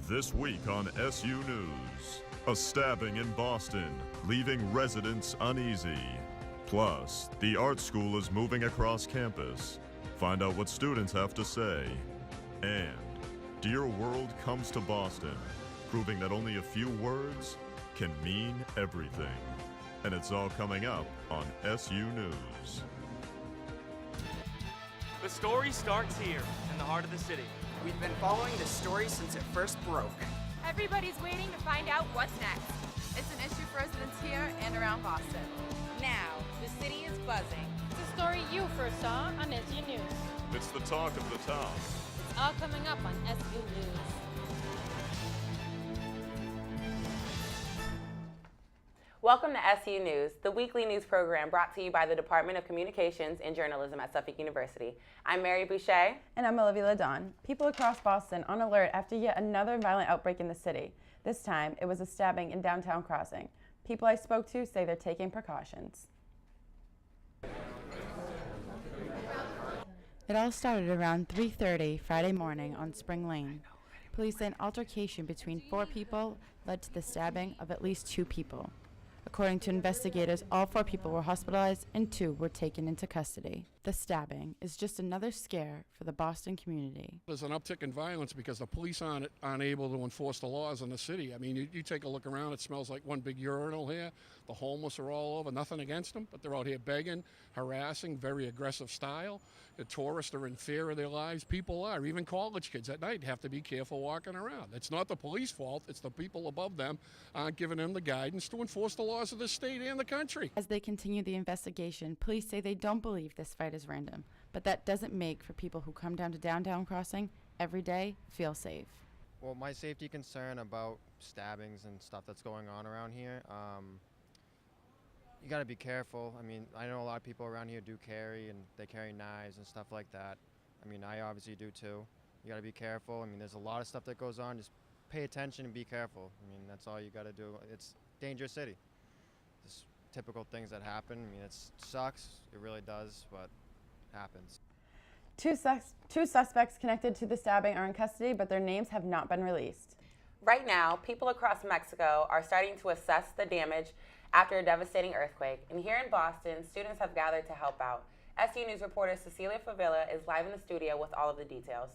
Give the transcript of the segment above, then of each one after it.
This week on SU News, a stabbing in Boston, leaving residents uneasy. Plus, the art school is moving across campus. Find out what students have to say. And Dear World comes to Boston, proving that only a few words can mean everything. And it's all coming up on SU News. The story starts here, in the heart of the city. We've been following this story since it first broke. Everybody's waiting to find out what's next. It's an issue for residents here and around Boston. Now, the city is buzzing. It's a story you first saw on SU News. It's the talk of the town. It's all coming up on SU News. Welcome to SU News, the weekly news program brought to you by the Department of Communications and Journalism at Suffolk University. I'm Mary Boucher. And I'm Olivia Ladon. People across Boston on alert after yet another violent outbreak in the city. This time, it was a stabbing in downtown Crossing. People I spoke to say they're taking precautions. It all started around 3:30 Friday morning on Spring Lane. Police say an altercation between 4 people led to the stabbing of at least 2 people. According to investigators, all 4 people were hospitalized and 2 were taken into custody. The stabbing is just another scare for the Boston community. There's an uptick in violence because the police aren't able to enforce the laws in the city. I mean, you take a look around, it smells like one big urinal here. The homeless are all over, nothing against them, but they're out here begging, harassing, very aggressive style. The tourists are in fear of their lives. People are, even college kids at night have to be careful walking around. It's not the police fault, it's the people above them aren't giving them the guidance to enforce the laws of the state and the country. As they continue the investigation, police say they don't believe this fight is random, but that doesn't make for people who come down to downtown Crossing every day feel safe. Well, my safety concern about stabbings and stuff that's going on around here, you got to be careful. I mean, I know a lot of people around here do carry, and they carry knives and stuff like that. I mean, I obviously do too. You got to be careful. I mean, there's a lot of stuff that goes on. Just pay attention and be careful. I mean, that's all you got to do. It's a dangerous city. Just typical things that happen. I mean, it sucks. It really does, but it happens. Two suspects connected to the stabbing are in custody, but their names have not been released. Right now, people across Mexico are starting to assess the damage after a devastating earthquake. And here in Boston, students have gathered to help out. SU News reporter Cecilia Favilla is live in the studio with all of the details.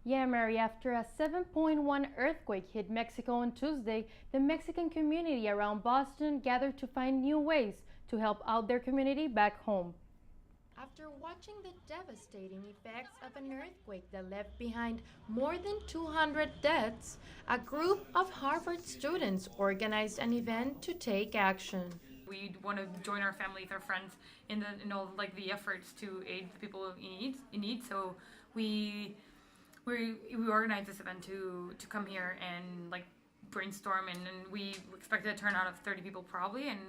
Yeah, Mary, after a 7.1 earthquake hit Mexico on Tuesday, the Mexican community around Boston gathered to find new ways to help out their community back home. After watching the devastating effects of an earthquake that left behind more than 200 deaths, a group of Harvard students organized an event to take action. We want to join our families, our friends in the efforts to aid the people in need. So we organized this event to come here and brainstorm, and we expected a turnout of 30 people probably, and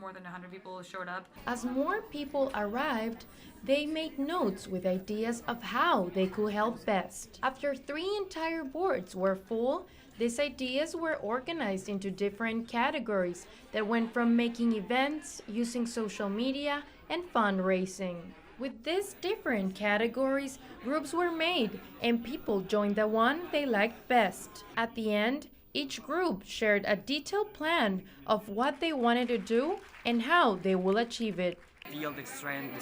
more than 100 people showed up. As more people arrived, they made notes with ideas of how they could help best. After 3 entire boards were full, these ideas were organized into different categories that went from making events, using social media, and fundraising. With these different categories, groups were made, and people joined the one they liked best. At the end, each group shared a detailed plan of what they wanted to do and how they will achieve it. Feel the strength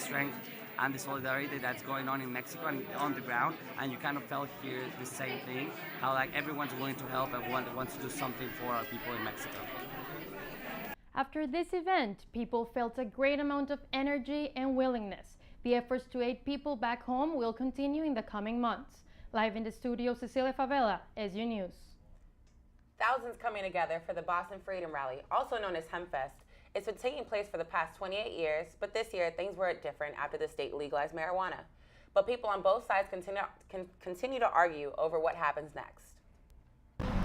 and the solidarity that's going on in Mexico and on the ground, and you kind of felt here the same thing, how everyone's willing to help and wants to do something for our people in Mexico. After this event, people felt a great amount of energy and willingness. The efforts to aid people back home will continue in the coming months. Live in the studio, Cecilia Favilla, SU News. Thousands coming together for the Boston Freedom Rally, also known as HempFest. It's been taking place for the past 28 years, but this year things were different after the state legalized marijuana. But people on both sides continue to argue over what happens next.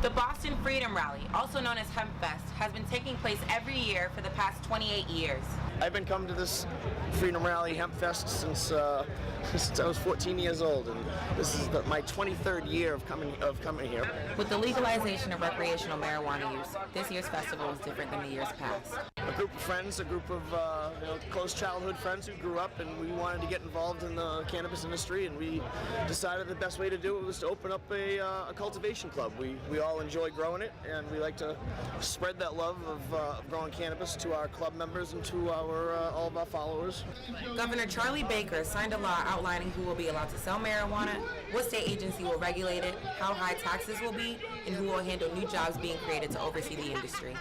The Boston Freedom Rally, also known as HempFest, has been taking place every year for the past 28 years. I've been coming to this Freedom Rally HempFest since I was 14 years old, and this is my 23rd year of coming here. With the legalization of recreational marijuana use, this year's festival is different than the years past. A group of friends, a group of close childhood friends who grew up, and we wanted to get involved in the cannabis industry, and we decided the best way to do it was to open up a cultivation club. We all enjoy growing it, and we like to spread that love of growing cannabis to our club members and to all of our followers. Governor Charlie Baker signed a law outlining who will be allowed to sell marijuana, what state agency will regulate it, how high taxes will be, and who will handle new jobs being created to oversee the industry.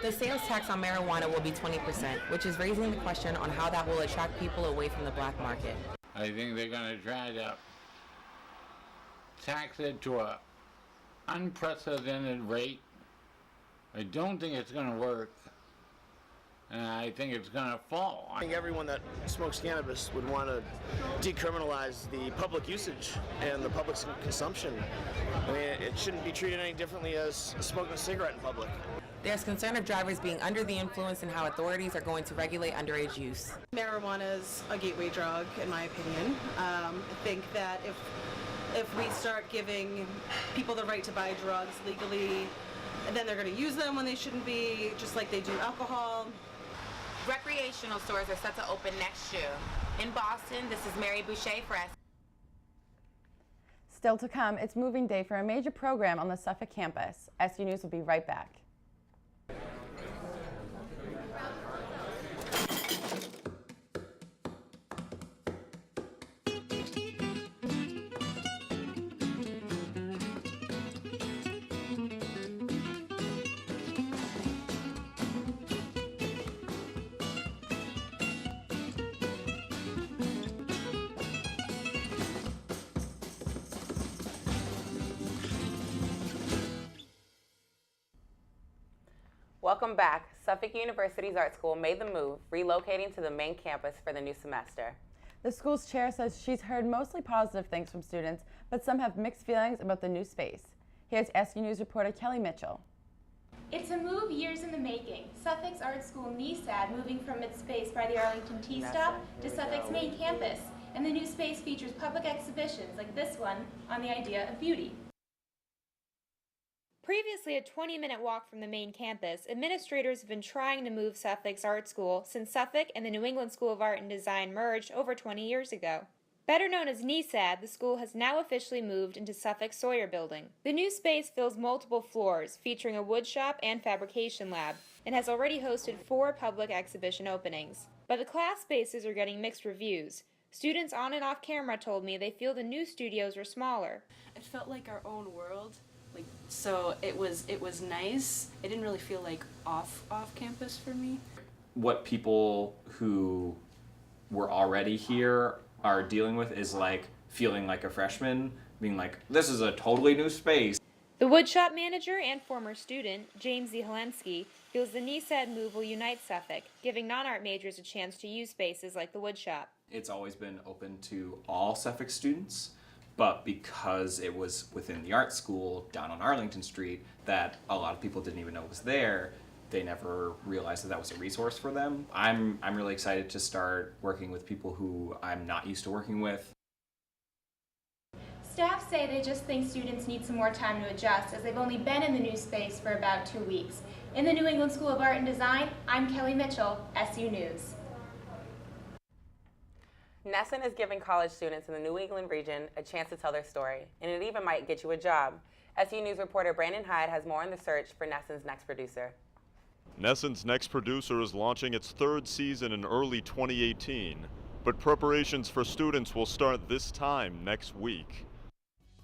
The sales tax on marijuana will be 20%, which is raising the question on how that will attract people away from the black market. I think they're going to try to tax it to an unprecedented rate. I don't think it's going to work, and I think it's going to fall. I think everyone that smokes cannabis would want to decriminalize the public usage and the public consumption. I mean, it shouldn't be treated any differently as smoking a cigarette in public. There's concern of drivers being under the influence and how authorities are going to regulate underage use. Marijuana is a gateway drug, in my opinion. I think that if we start giving people the right to buy drugs legally, then they're going to use them when they shouldn't be, just like they do alcohol. Recreational stores are set to open next year. In Boston, this is Mary Boucher for us. Still to come, it's moving day for a major program on the Suffolk campus. SU News will be right back. Welcome back. Suffolk University's art school made the move, relocating to the main campus for the new semester. The school's chair says she's heard mostly positive things from students, but some have mixed feelings about the new space. Here's SU News reporter Kelly Mitchell. It's a move years in the making. Suffolk's art school NESAD moving from its space by the Arlington T-Stop to Suffolk's main campus. And the new space features public exhibitions like this one on the idea of beauty. Previously a 20-minute walk from the main campus, administrators have been trying to move Suffolk's art school since Suffolk and the New England School of Art and Design merged over 20 years ago. Better known as NESAD, the school has now officially moved into Suffolk's Sawyer Building. The new space fills multiple floors, featuring a wood shop and fabrication lab, and has already hosted 4 public exhibition openings. But the class spaces are getting mixed reviews. Students on and off camera told me they feel the new studios are smaller. It felt like our own world. So it was nice. It didn't really feel like off campus for me. What people who were already here are dealing with is like feeling like a freshman, being like, this is a totally new space. The woodshop manager and former student, James Zelensky, feels the NESAD move will unite Suffolk, giving non-art majors a chance to use spaces like the woodshop. It's always been open to all Suffolk students, but because it was within the art school down on Arlington Street that a lot of people didn't even know was there, they never realized that that was a resource for them. I'm really excited to start working with people who I'm not used to working with. Staff say they just think students need some more time to adjust, as they've only been in the new space for about 2 weeks. In the New England School of Art and Design, I'm Kelly Mitchell, SU News. NESN is giving college students in the New England region a chance to tell their story, and it even might get you a job. SU News reporter Brandon Hyde has more on the search for NESN's next producer. NESN's next producer is launching its 3rd season in early 2018, but preparations for students will start this time next week.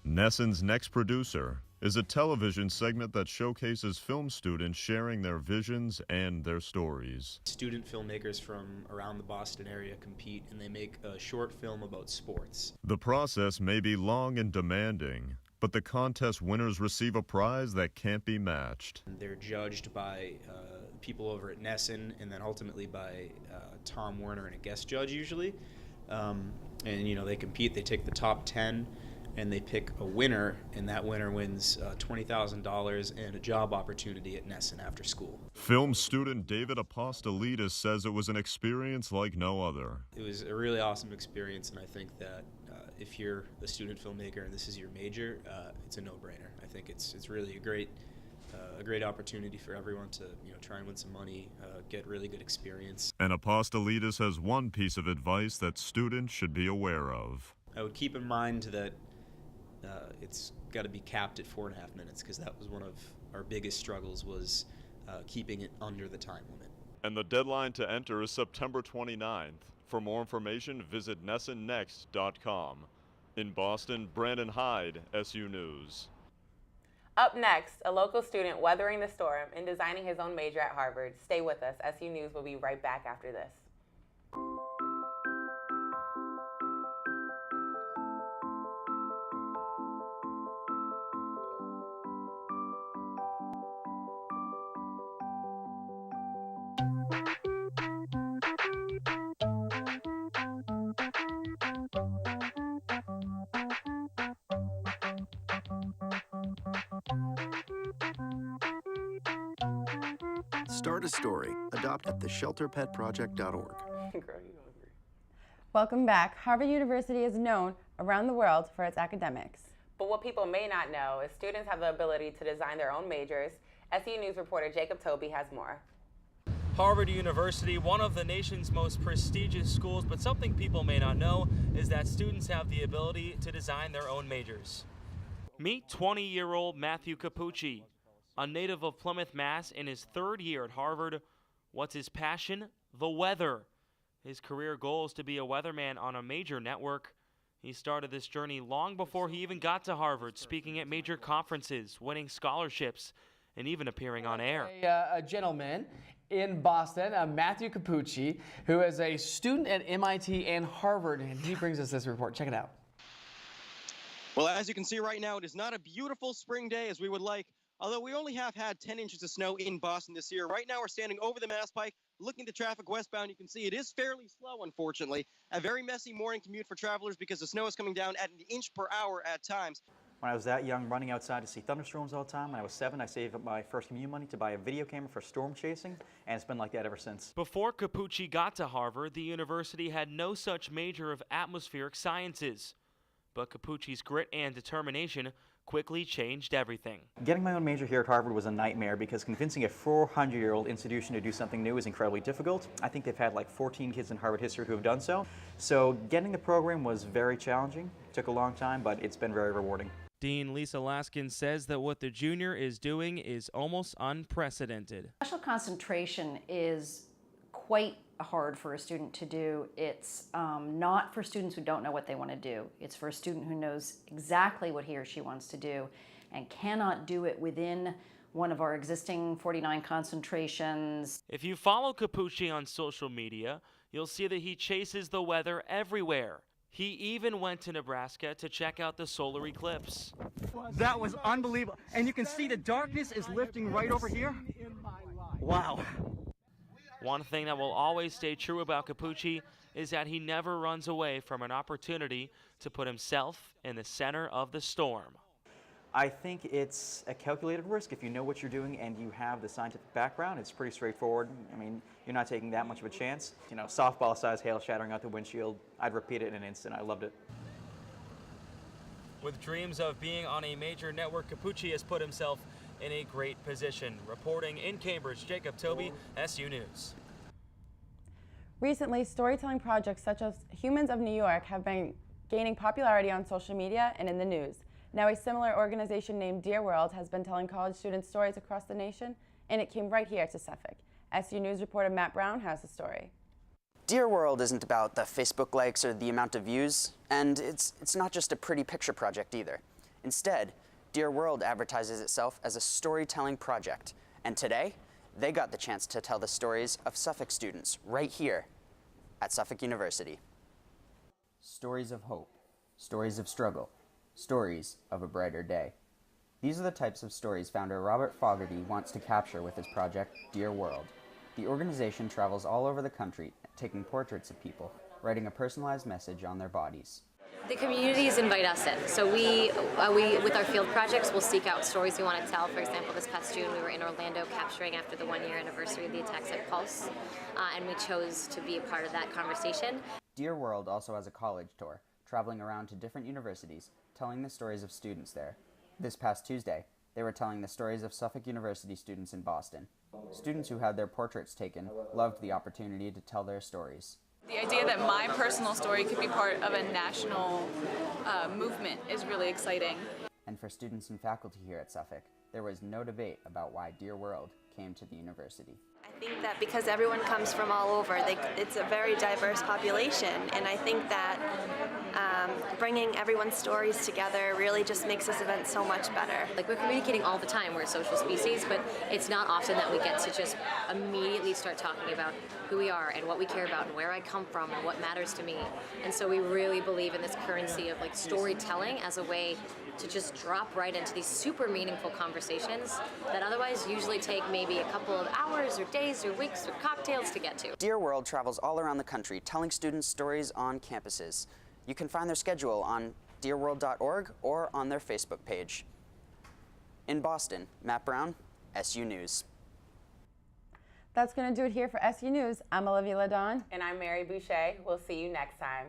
NESN's next producer is a television segment that showcases film students sharing their visions and their stories. Student filmmakers from around the Boston area compete, and they make a short film about sports. The process may be long and demanding, but the contest winners receive a prize that can't be matched. They're judged by people over at NESN, and then ultimately by Tom Werner and a guest judge usually. And they compete, they take the top 10, and they pick a winner, and that winner wins $20,000 and a job opportunity at NESN after school. Film student David Apostolidis says it was an experience like no other. It was a really awesome experience, and I think that if you're a student filmmaker and this is your major, it's a no-brainer. I think it's really a great a great opportunity for everyone to try and win some money, get really good experience. And Apostolides has one piece of advice that students should be aware of. I would keep in mind that it's got to be capped at 4.5 minutes, because that was one of our biggest struggles, was keeping it under the time limit. And the deadline to enter is September 29th. For more information, visit NessonNext.com. In Boston, Brandon Hyde, SU News. Up next, a local student weathering the storm and designing his own major at Harvard. Stay with us. SU News will be right back after this. Start a story. Adopt at theshelterpetproject.org. Welcome back. Harvard University is known around the world for its academics. But what people may not know is students have the ability to design their own majors. SU News reporter Jacob Toby has more. Harvard University, one of the nation's most prestigious schools, but something people may not know is that students have the ability to design their own majors. Meet 20-year-old Matthew Capucci, a native of Plymouth, Mass. In his third year at Harvard. What's his passion? The weather. His career goal is to be a weatherman on a major network. He started this journey long before he even got to Harvard, speaking at major conferences, winning scholarships, and even appearing on air. A gentleman in Boston, Matthew Capucci, who is a student at MIT and Harvard, and he brings us this report. Check it out. Well, as you can see right now, it is not a beautiful spring day as we would like, although we only have had 10 inches of snow in Boston this year. Right now we're standing over the Mass Pike, looking at the traffic westbound. You can see it is fairly slow, unfortunately. A very messy morning commute for travelers because the snow is coming down at an inch per hour at times. When I was that young, running outside to see thunderstorms all the time, when I was 7, I saved up my first commute money to buy a video camera for storm chasing, and it's been like that ever since. Before Capucci got to Harvard, the university had no such major of atmospheric sciences. But Capucci's grit and determination quickly changed everything. Getting my own major here at Harvard was a nightmare because convincing a 400-year-old institution to do something new is incredibly difficult. I think they've had like 14 kids in Harvard history who have done so. So getting the program was very challenging. It took a long time, but it's been very rewarding. Dean Lisa Laskin says that what the junior is doing is almost unprecedented. Special concentration is quite hard for a student to do. It's not for students who don't know what they want to do. It's for a student who knows exactly what he or she wants to do and cannot do it within one of our existing 49 concentrations. If you follow Capucci on social media, you'll see that he chases the weather everywhere. He even went to Nebraska to check out the solar eclipse. That was unbelievable. And you can see the darkness is lifting right over here. Wow. One thing that will always stay true about Capucci is that he never runs away from an opportunity to put himself in the center of the storm. I think it's a calculated risk. If you know what you're doing and you have the scientific background, it's pretty straightforward. I mean, you're not taking that much of a chance. You know, softball-sized hail shattering out the windshield, I'd repeat it in an instant. I loved it. With dreams of being on a major network, Capucci has put himself in a great position. Reporting in Cambridge, Jacob Toby, SU News. Recently, storytelling projects such as Humans of New York have been gaining popularity on social media and in the news. Now a similar organization named Dear World has been telling college students stories across the nation, and it came right here to Suffolk. SU News reporter Matt Brown has the story. Dear World isn't about the Facebook likes or the amount of views, and it's not just a pretty picture project either. Instead, Dear World advertises itself as a storytelling project, and today, they got the chance to tell the stories of Suffolk students right here at Suffolk University. Stories of hope, stories of struggle, stories of a brighter day. These are the types of stories founder Robert Fogarty wants to capture with his project, Dear World. The organization travels all over the country, taking portraits of people, writing a personalized message on their bodies. The communities invite us in. So we with our field projects, we'll seek out stories we want to tell. For example, this past June, we were in Orlando capturing after the 1-year anniversary of the attacks at Pulse, and we chose to be a part of that conversation. Dear World also has a college tour, traveling around to different universities, telling the stories of students there. This past Tuesday, They were telling the stories of Suffolk University students in Boston. Students who had their portraits taken loved the opportunity to tell their stories. The idea that my personal story could be part of a national movement is really exciting. And for students and faculty here at Suffolk, there was no debate about why Dear World came to the university. I think that because everyone comes from all over, it's a very diverse population, and I think that bringing everyone's stories together really just makes this event so much better. Like, we're communicating all the time, we're a social species, but it's not often that we get to just immediately start talking about who we are and what we care about and where I come from and what matters to me. And so we really believe in this currency of like storytelling as a way to just drop right into these super meaningful conversations that otherwise usually take maybe a couple of hours or days or weeks or cocktails to get to. Dear World travels all around the country telling students stories on campuses. You can find their schedule on dearworld.org or on their Facebook page. In Boston, Matt Brown, SU News. That's going to do it here for SU News. I'm Olivia Ladon. And I'm Mary Boucher. We'll see you next time.